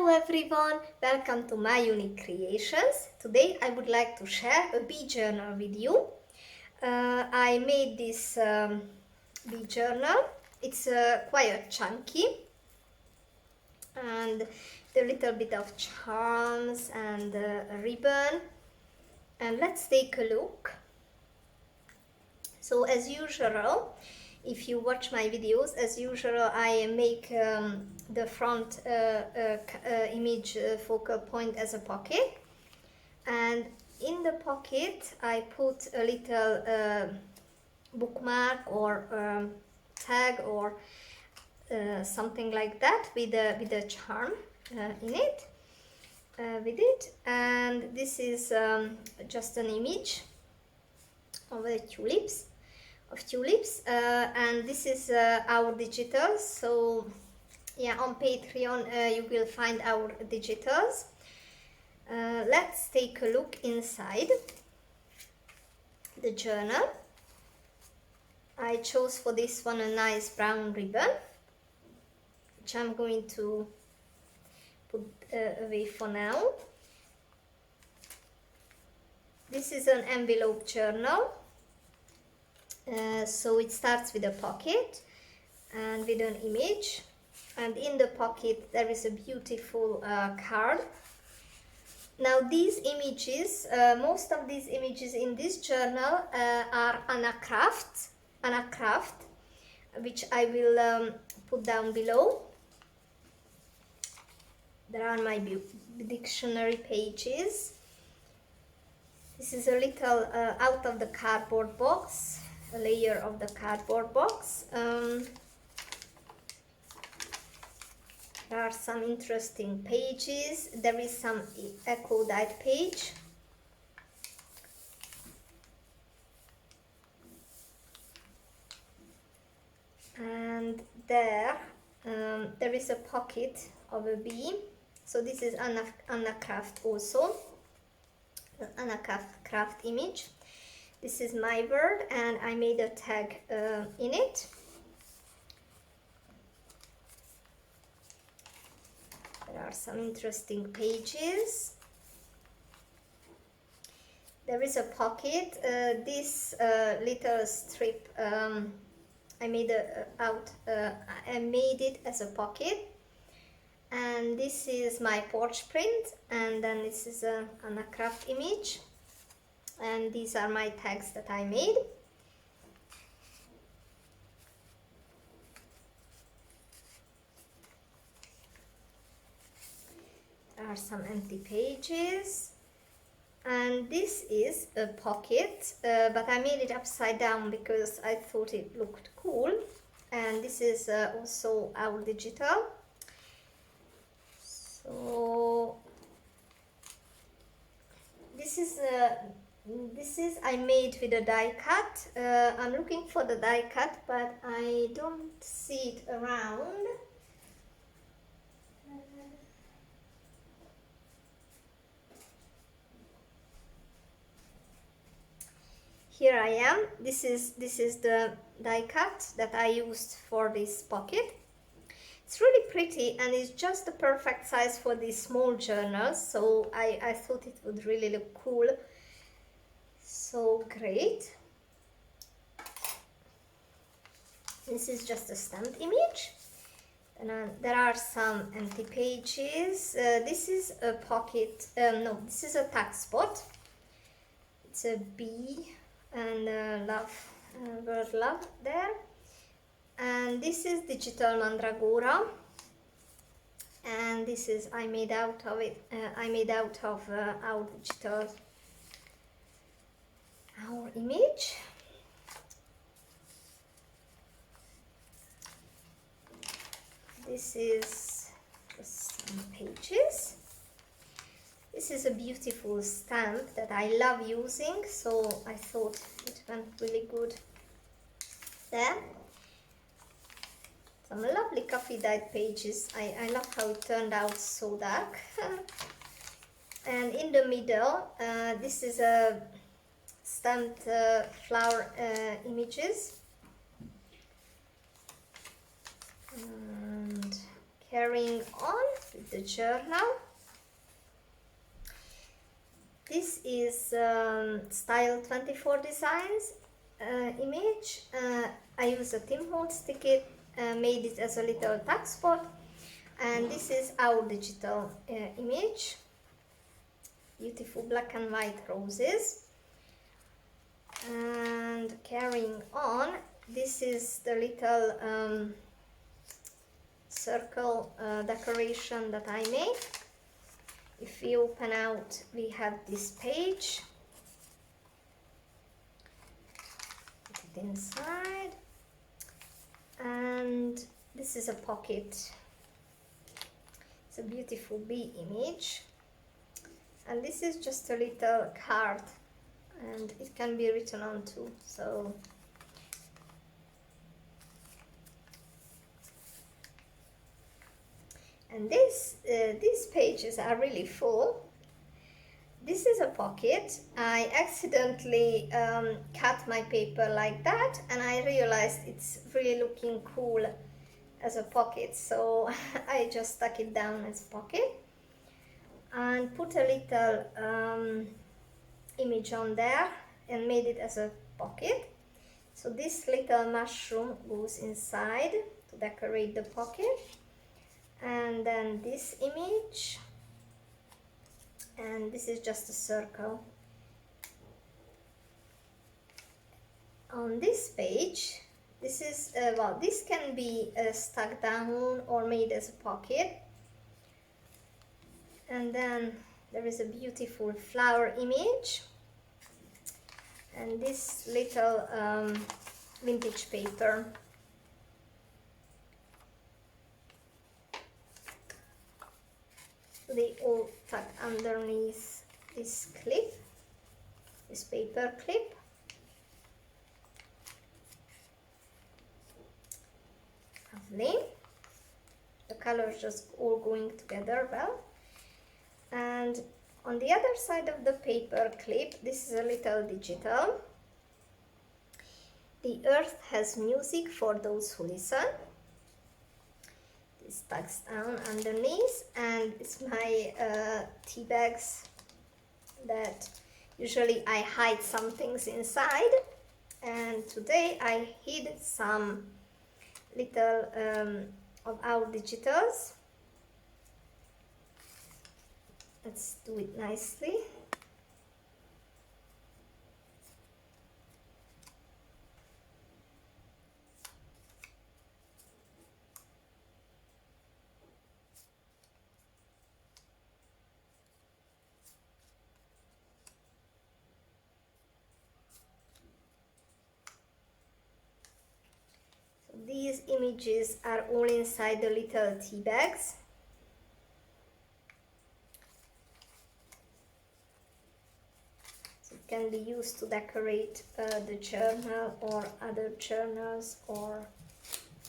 Hello everyone, welcome to my unique creations. Today I would like to share a bee journal with you. I made this bee journal. It's quite chunky and a little bit of charms and a ribbon. And let's take a look. So as usual, if you watch my videos, as usual, I make the front image focal point as a pocket, and in the pocket I put a little bookmark or tag or something like that with a charm in it with it. And this is just an image of the tulips. And this is our digitals. So yeah, on Patreon you will find our digitals. Let's take a look inside the journal. I chose for this one a nice brown ribbon, which I'm going to put away for now. This is an envelope journal. So it starts with a pocket and with an image, and in the pocket there is a beautiful card. Now these images, most of these images in this journal are AnnaKraft, which I will put down below. There are my dictionary pages. This is a little out of the cardboard box, a layer of the cardboard box. There are some interesting pages. There is some echo dyed page. And there is a pocket of a bee. So this is AnnaKraft also, AnnaKraft image. This is my bird, and I made a tag in it. There are some interesting pages. There is a pocket. This little strip I made it as a pocket. And this is my porch print, and then this is an AnnaKraft image. And these are my tags that I made. There are some empty pages. And this is a pocket, but I made it upside down because I thought it looked cool. And this is also our digital. So this is I made with a die cut. I'm looking for the die cut, but I don't see it around. Here I am. This is the die cut that I used for this pocket. It's really pretty, and it's just the perfect size for these small journals, so I thought it would really look cool. So great. This is just a stamped image, and there are some empty pages. This is a pocket, no, this is a tag spot. It's a bee and love, word love there. And this is digital Mandragora, and this is I made out of it. I made out of our digital, our image. This is some pages. This is a beautiful stamp that I love using, so I thought it went really good there. Some lovely coffee dyed pages. I love how it turned out so dark. And in the middle, this is a stamped flower images. And carrying on with the journal. This is Style 24 Designs image. I use a Tim Holtz ticket, made it as a little tuck spot, and this is our digital image. Beautiful black and white roses. And carrying on, this is the little circle decoration that I made. If we open out, we have this page. Put it inside. And this is a pocket. It's a beautiful bee image. And this is just a little card, and it can be written on too. So and these pages are really full. This is a pocket. I accidentally cut my paper like that, and I realized it's really looking cool as a pocket, so I just stuck it down as a pocket and put a little image on there and made it as a pocket. So this little mushroom goes inside to decorate the pocket, and then this image, and this is just a circle. On this page, this is well, this can be stuck down or made as a pocket. And then there is a beautiful flower image, and this little vintage paper. They all tuck underneath this clip, this paper clip. Lovely. The colors just all going together well. And on the other side of the paper clip, this is a little digital. The earth has music for those who listen. This tucks down underneath, and it's my tea bags that usually I hide some things inside, and today I hid some little of our digitals. Let's do it nicely. So these images are all inside the little tea bags. Can be used to decorate the journal or other journals, or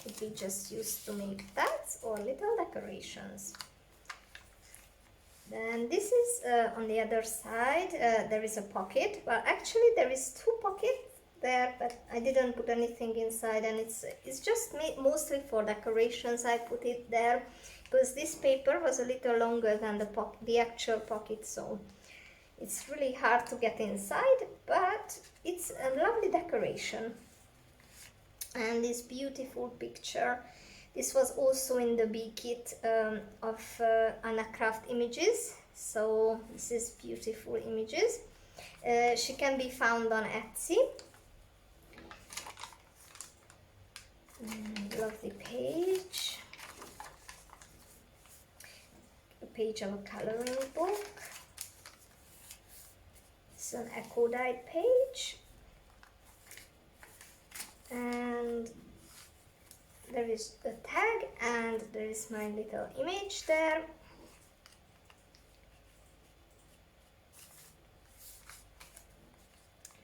could be just used to make tags or little decorations. Then this is on the other side, there is a pocket. Well, actually there is two pockets there, but I didn't put anything inside, and it's just made mostly for decorations. I put it there because this paper was a little longer than the actual pocket, so it's really hard to get inside, but it's a lovely decoration. And this beautiful picture, this was also in the bee kit of AnnaKraft images. So this is beautiful images. She can be found on Etsy. Lovely page. A page of a coloring book. An eco dyed page, and there is a tag, and there is my little image there.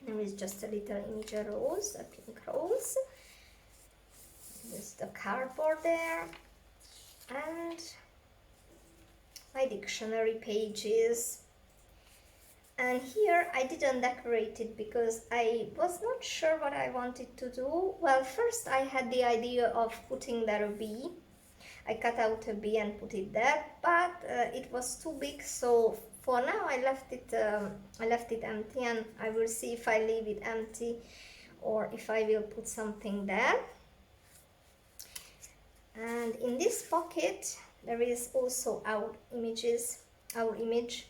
There is just a little image, a rose, a pink rose. There's the cardboard there, and my dictionary pages. And here I didn't decorate it because I was not sure what I wanted to do. Well, first I had the idea of putting there a bee. I cut out a bee and put it there, but it was too big, so for now I left it empty, and I will see if I leave it empty or if I will put something there. And in this pocket there is also our image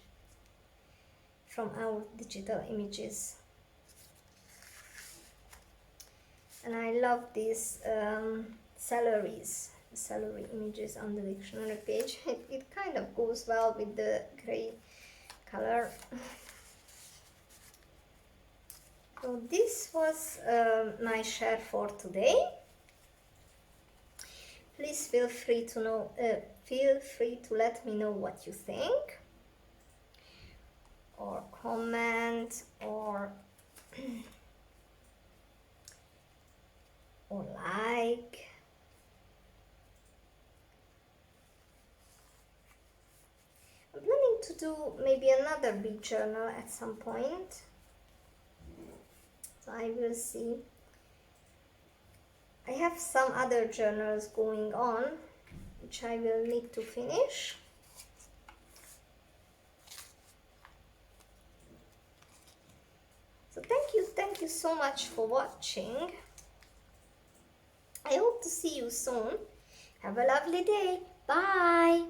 from our digital images. And I love these celery images on the dictionary page. It kind of goes well with the gray color. So this was my share for today. Please feel free to let me know what you think, or comment, or like. I'm planning to do maybe another bee journal at some point, so I will see. I have some other journals going on, which I will need to finish. So thank you so much for watching. I hope to see you soon. Have a lovely day. Bye.